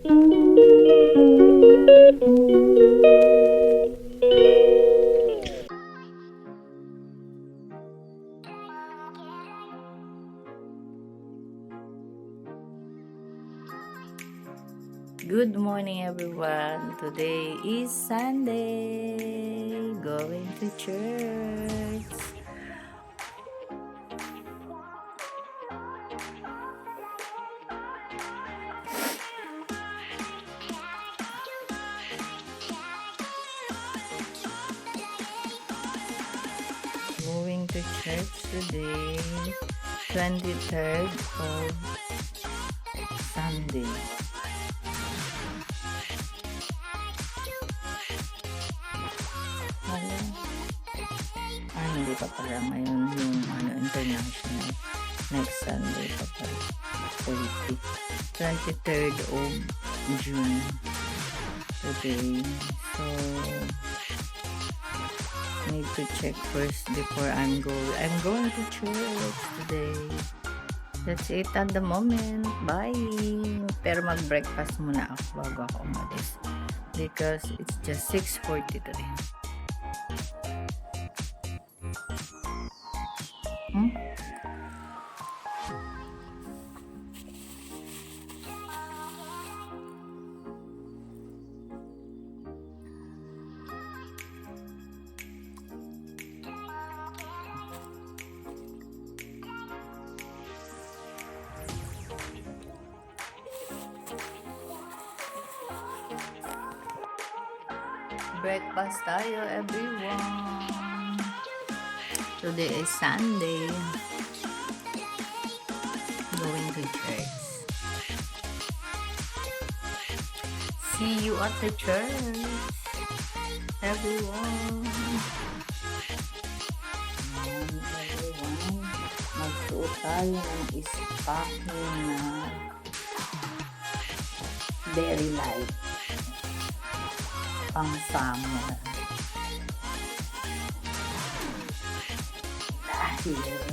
Good morning, everyone. Today is Sunday. Going to church. Going to church today, 23rd of Sunday. Hindi pa pala ngayon yung international. Next Sunday pa pala. 23rd of June today. So need to check first before I'm going to church today. That's it at the moment. Bye! Pero mag-breakfast muna ako bago ako umalis. Because it's just 6:43. Breakfast tayo, everyone. Today is Sunday. Going to church. See you at the church, everyone. Magsuot tayo ng stocking na very light. Pang summer. Dahil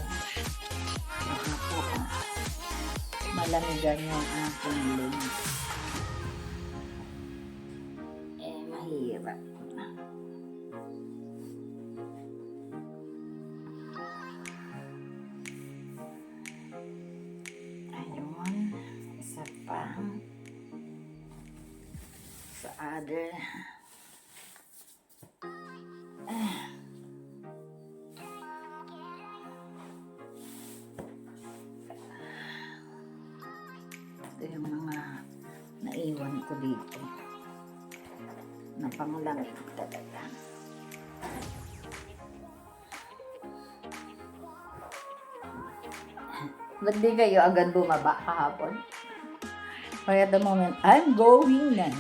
malamigan yung aking legs. Mahirap. Ayun. Isa pa. Sa other. Ito yung mga naiwan ko dito na panglamig talaga. Ba't di kayo agad bumaba kahapon? Kaya at the moment, I'm going na.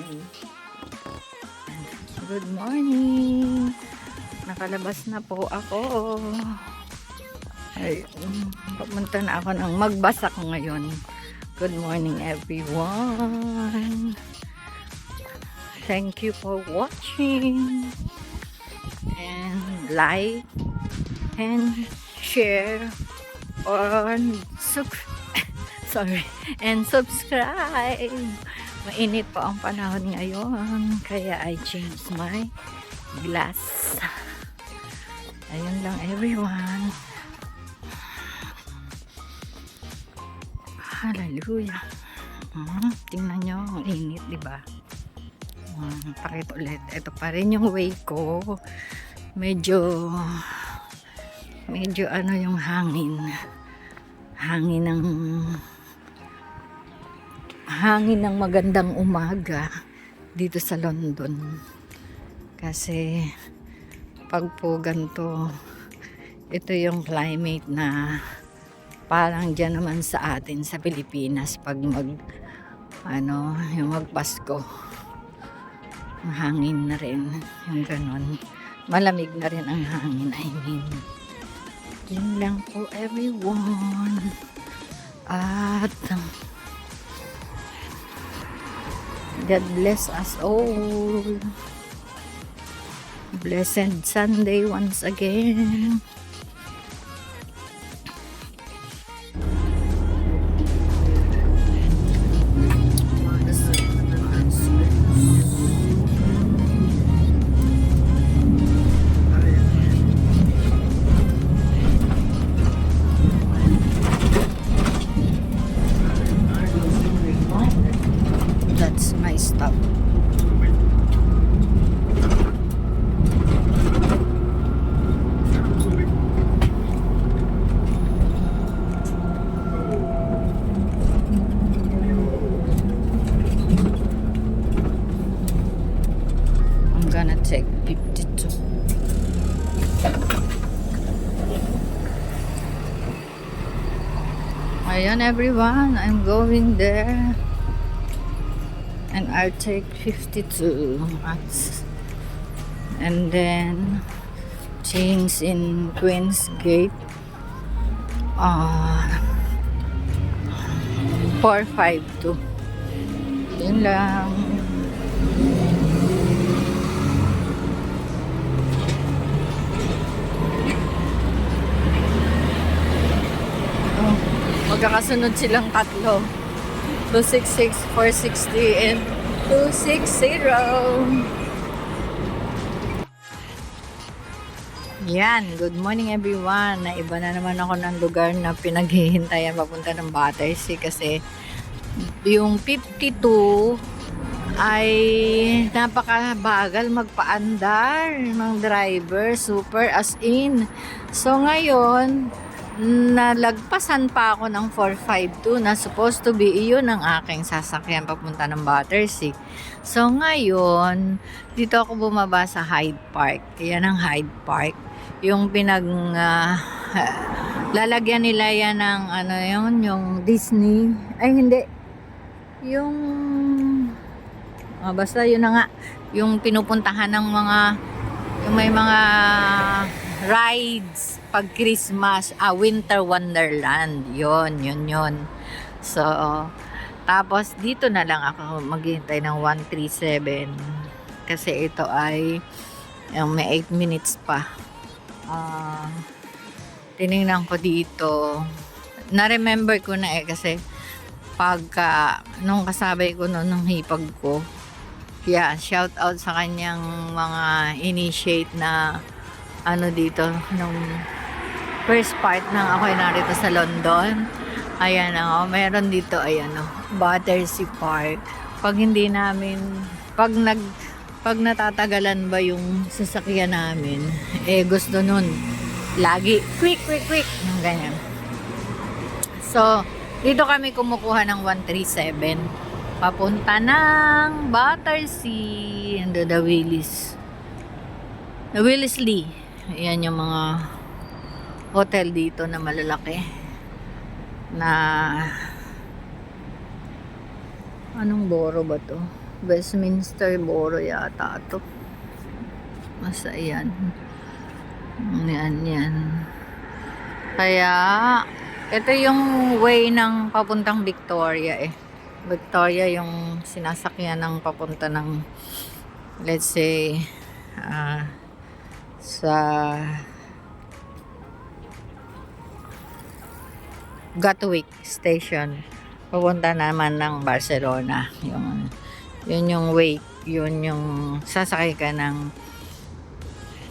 Good morning! Nakalabas na po ako. Ay, papunta na ako ng magbasa ko ngayon. Good morning, everyone. Thank you for watching. And like and share and subscribe. Mainit po ang panahon ngayon, kaya I changed my glass. Ayun lang, everyone. Hallelujah. Tingnan nyo, ang init, diba? Pakita ulit. Ito pa rin yung way ko. Medyo ano yung hangin ng magandang umaga dito sa London. Kasi pag po ganito, ito yung climate na parang dyan naman sa atin sa Pilipinas pag yung magpasko. Hangin na rin yung ganon. Malamig na rin ang hangin, I mean. Yun lang po, everyone. At God bless us all. Blessed Sunday once again. That's my stop. I'm gonna take 52. Ayan everyone, I'm going there. And I'll take 52 and then change in Queen's Gate 452. Yun lang. Magkakasunod silang tatlo. 266, 460, and 260. Yan, good morning everyone. Naiba na naman ako ng lugar na pinaghihintayan papunta ng Battersea kasi yung 52 ay napakabagal magpaandar ng driver, super as in. So ngayon, nalagpasan pa ako ng 452 na supposed to be iyon ang aking sasakyan papunta ng Battersea. So ngayon, dito ako bumaba sa Hyde Park. Yan ang Hyde Park. Yung lalagyan nila yan ng yung Disney. Ay hindi. Yung basta yun na nga. Yung pinupuntahan ng yung may mga rides pag Christmas, Winter Wonderland. Yun. So, tapos dito na lang ako maghihintay ng 137 kasi ito ay may 8 minutes pa. Tinignan ko dito. Na-remember ko na kasi nung kasabay ko nung hipag ko, shout out sa kanyang mga initiate na dito nung first part ng ako'y narito sa London. Ayan meron dito Battersea Park. Pag natatagalan ba yung sasakyan namin, gusto nun lagi quick yung ganyan. So dito kami kumukuha ng 137 papunta ng Battersea and the Wellesley. Ayan yung mga hotel dito na malalaki na anong borough ba to? Westminster Borough yata to. Basta yan. Yan. Kaya ito yung way ng papuntang Victoria Victoria yung sinasakyan ng papunta ng, let's say, sa Gatwick Station. Papunta naman ng Barcelona. Yun yung way. Yun yung sasakay ka ng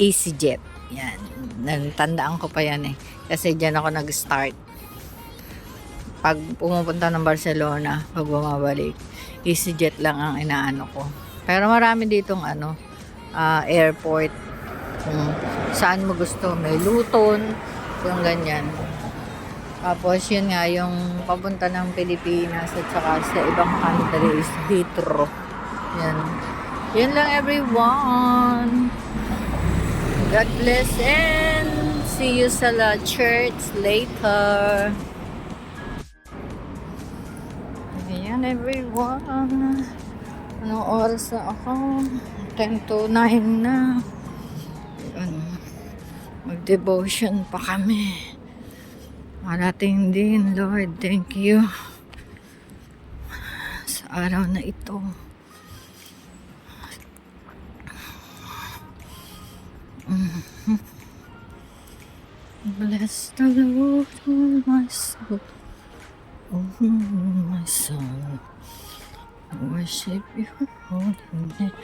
EasyJet. Yan. Tandaan ko pa yan kasi dyan ako nag-start. Pag pumupunta ng Barcelona, pag bumabalik, EasyJet lang ang inaano ko. Pero marami ditong airport. Kung saan mo gusto. May Luton, yung ganyan. Tapos yun nga, yung papunta ng Pilipinas at saka sa ibang countries, Heathrow. Yan. Yan lang everyone. God bless and see you sa church later. Ayan everyone. Anong oras na ako? 10 to 9 na. Mag-devotion pa kami. Marating din, Lord. Thank you sa araw na ito. Bless the Lord, oh my soul. Oh my soul. Worship your holy name.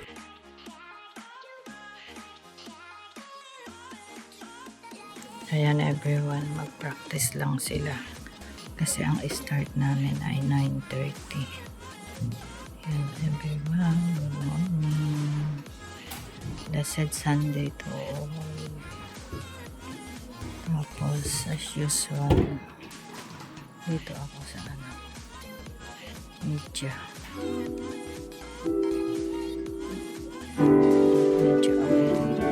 Ayan everyone, mag-practice lang sila kasi ang start namin ay 9:30. Yan Blessed Sunday to all. Tapos, as usual, dito ako sa media. Medyo away dito.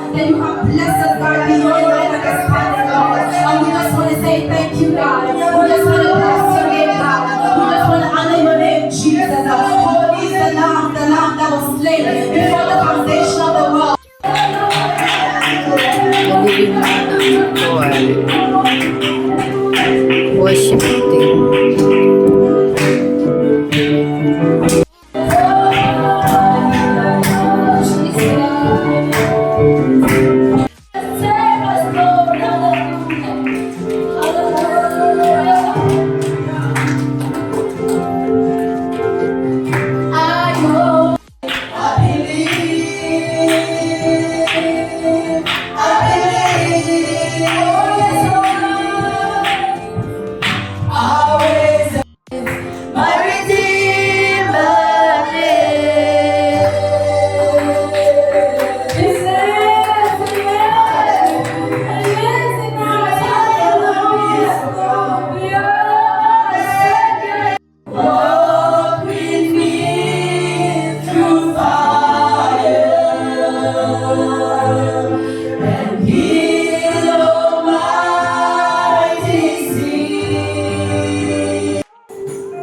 Then you have blessed God in your life and expanded God. And we just want to say thank you, God. We just want to bless your name, God. We just want to honor your name, Jesus. Holy is the Lamb that was slain before the foundation of the world. Magiging ito ay worship team.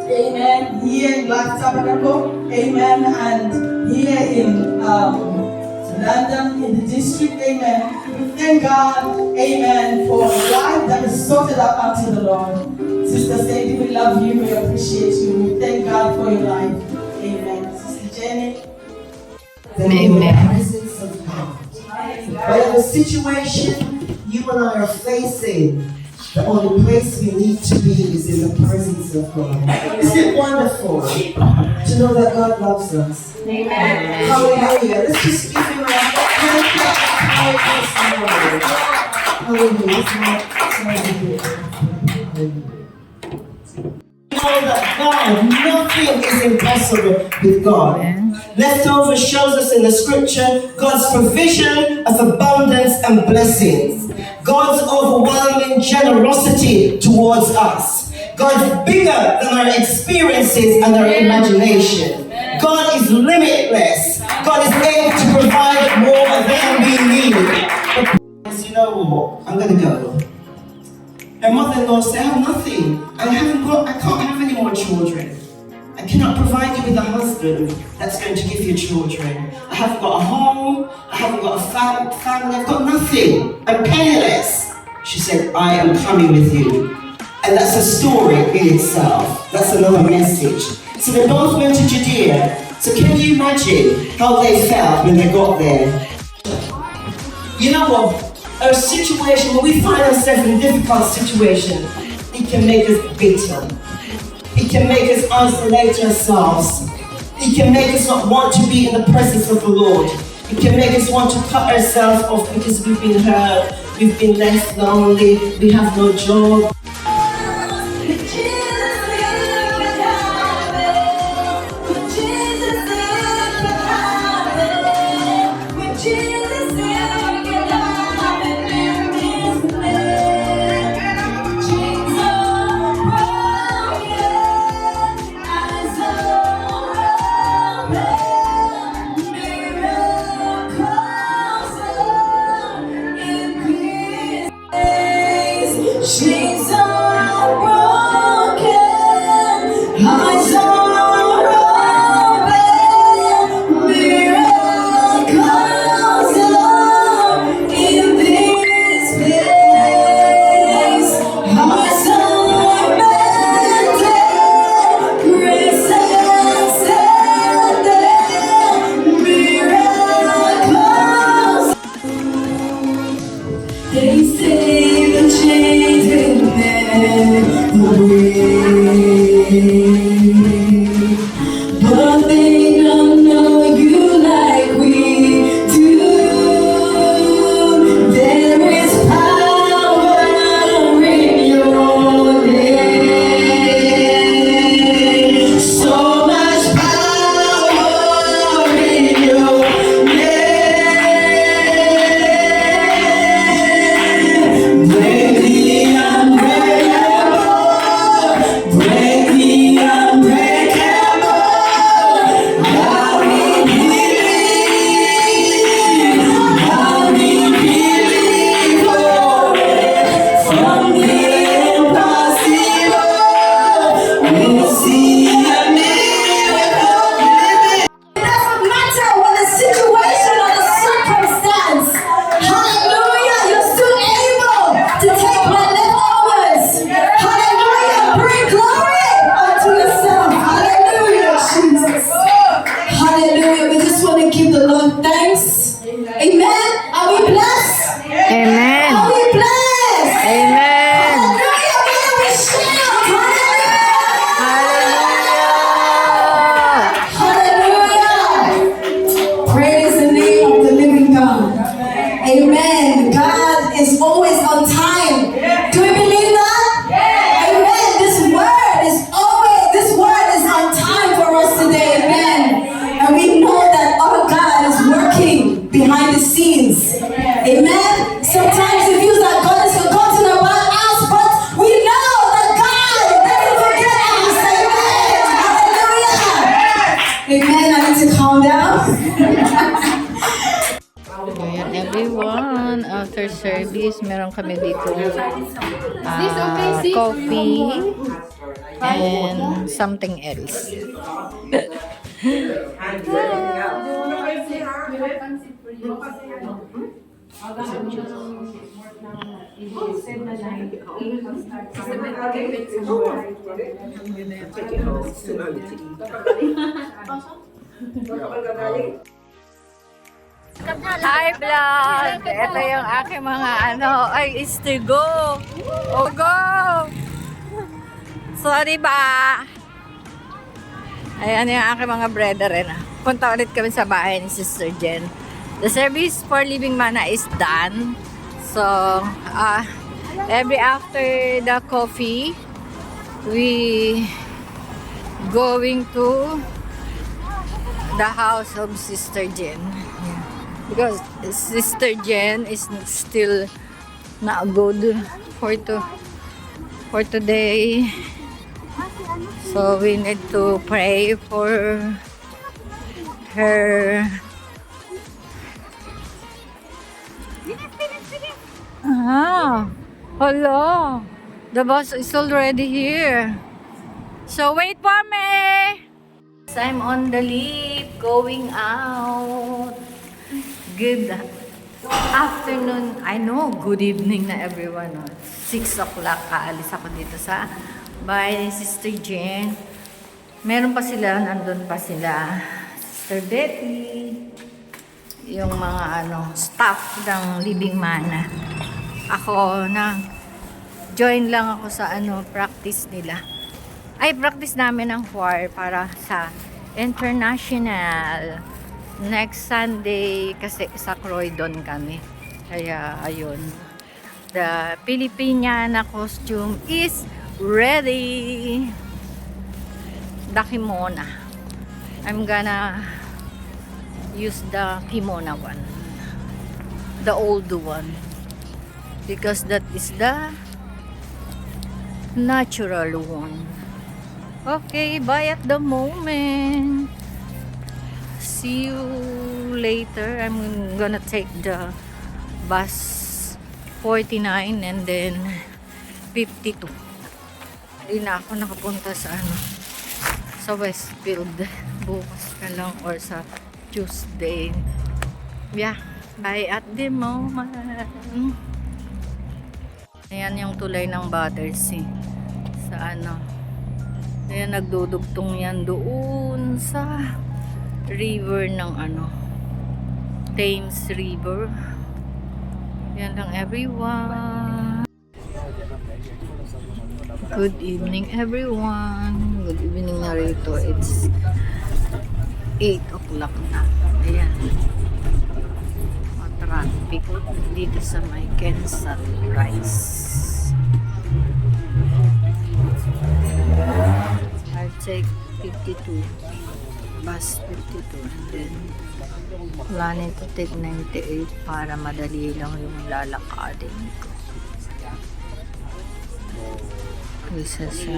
Amen. Here in Black Tabernacle, amen, and here in London, in the district, amen. We thank God, amen, for a life that is sorted out unto the Lord. Sister Sadie, we love you, we appreciate you, we thank God for your life, amen. Sister Jenny, Amen. Presence of God. Whatever situation you and I are facing, the only place we need to be is in the presence of God. Isn't it wonderful to know that God loves us? Amen. Hallelujah. Let's just give him a hand clap this morning. Hallelujah. Hallelujah. Know that God, nothing is impossible with God. Leftover shows us in the scripture God's provision of abundance and blessings. God's overwhelming generosity towards us. God's bigger than our experiences and our imagination. God is limitless. God is able to provide more than we need. But you know what? I'm going to go. Her mother-in-law said, I have nothing. I can't have any more children. I cannot provide you with a husband that's going to give you children. I haven't got a home. I haven't got a family. I've got nothing. I'm penniless. She said, I am coming with you. And that's a story in itself. That's another message. So they both went to Judea. So can you imagine how they felt when they got there? You know what? Our situation, when we find ourselves in a difficult situation, it can make us bitter. It can make us isolate ourselves. It can make us not want to be in the presence of the Lord. It can make us want to cut ourselves off because we've been hurt, we've been left lonely, we have no job. Jesus. Amen. I need to calm down. Ayan everyone, after service, meron kami dito coffee and something else. Hi vlog! Ito yung aking mga ay is to go! Oh go! Sorry ba? Ayan yung aking mga brethren. Punta ulit kami sa bahay ni Sister Jen. The service for Living Mana is done. So, every after the coffee, we going to the house of Sister Jen. Yeah. Because Sister Jen is still not good for today. So we need to pray for her. Hello. The bus is already here. So wait for me. I'm on the lift going out. Good afternoon. I know, good evening na everyone. 6 o'clock kaalis ako dito sa bahay ni Sister Jen. Meron pa sila, nandun pa sila. Sister Betty. Yung mga staff ng Living Mana. Ako join lang ako sa practice nila. Practice namin ng choir para sa international. Next Sunday, kasi sa Croydon kami. Kaya, ayun. The Filipiniana costume is ready. The kimono. I'm gonna use the kimono one. The old one. Because that is the natural one. Okay, bye at the moment. See you later. I'm gonna take the bus 49 and then 52. Hindi na ako nakapunta sa sa Westfield. Bukas na lang or sa Tuesday. Yeah, bye at the moment. Ayan yung tulay ng Battersea. Sa Ayan, nagdudugtong yan doon sa river ng Thames River. Yan lang everyone. Good evening everyone. Good evening na rito. It's 8 o'clock na. Ayan. Traffic dito sa may Kensal Rise. I take 52. Bus 52 and then planning to take 98 para madali lang yung lalakadin ko. Isa sa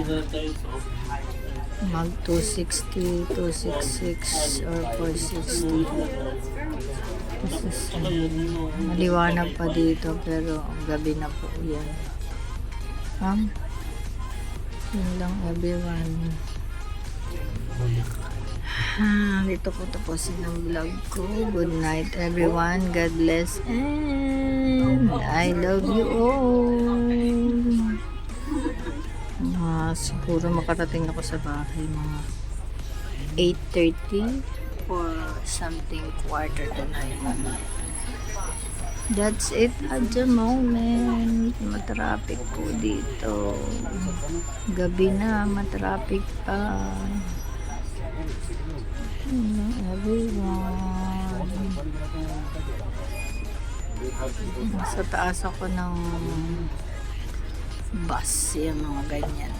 mag 260, 266 or 460. Maliwanag pa dito pero gabi na po yan. Yun lang everyone. Dito po tapusin ang vlog ko. Good night everyone. God bless and I love you all. Siguro makarating ako sa bahay mga 8:30 or something, 8:45. That's it at the moment. Matraffic po dito. Gabi na, matraffic pa. Everyone. Sa taas ako ng bus, yung mga ganyan.